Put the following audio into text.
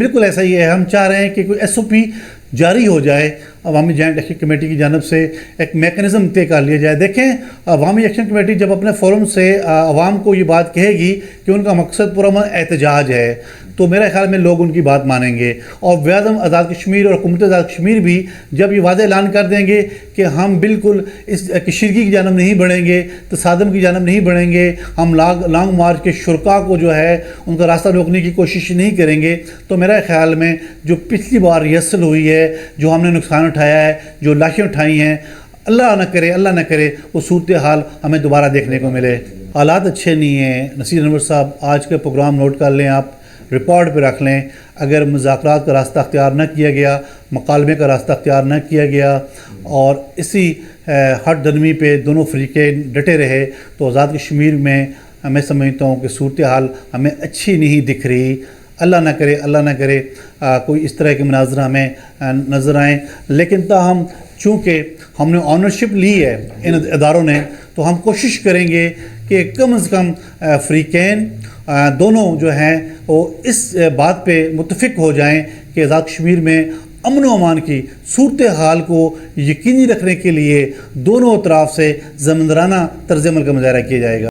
بالکل ایسا ہی ہے. ہم چاہ رہے ہیں کہ کوئی ایس او پی جاری ہو جائے, عوامی جوائنٹ ایکشن کمیٹی کی جانب سے ایک میکنزم طے کر لیا جائے. دیکھیں, عوامی ایکشن کمیٹی جب اپنے فورم سے عوام کو یہ بات کہے گی کہ ان کا مقصد پرامن احتجاج ہے, تو میرے خیال میں لوگ ان کی بات مانیں گے. اور وزیر آزاد کشمیر اور حکومت آزاد کشمیر بھی جب یہ واضح اعلان کر دیں گے کہ ہم بالکل اس کشیدگی کی جانب نہیں بڑھیں گے, تصادم کی جانب نہیں بڑھیں گے, ہم لانگ مارچ کے شرکاء کو جو ہے ان کا راستہ روکنے کی کوشش نہیں کریں گے, تو میرے خیال میں جو پچھلی بار ریہرسل ہوئی ہے, جو ہم نے نقصان اٹھایا ہے, جو لاشیں اٹھائی ہیں, اللہ نہ کرے وہ صورتحال ہمیں دوبارہ دیکھنے کو ملے. حالات اچھے نہیں ہیں. نصیر انور صاحب, آج کا پروگرام نوٹ کر لیں, آپ رپورٹ پہ رکھ لیں. اگر مذاکرات کا راستہ اختیار نہ کیا گیا, مکالمے کا راستہ اختیار نہ کیا گیا اور اسی ہٹ درمی پہ دونوں فریقین ڈٹے رہے, تو آزاد کشمیر میں میں سمجھتا ہوں کہ صورتحال ہمیں اچھی نہیں دکھ رہی. اللہ نہ کرے کوئی اس طرح کے مناظر ہمیں نظر آئیں. لیکن تاہم چونکہ ہم نے آنرشپ لی ہے ان اداروں نے, تو ہم کوشش کریں گے کہ کم از کم فریقین دونوں جو ہیں وہ اس بات پہ متفق ہو جائیں کہ آزاد کشمیر میں امن و امان کی صورتحال کو یقینی رکھنے کے لیے دونوں اطراف سے ضمیمدارانہ طرز عمل کا مظاہرہ کیا جائے گا.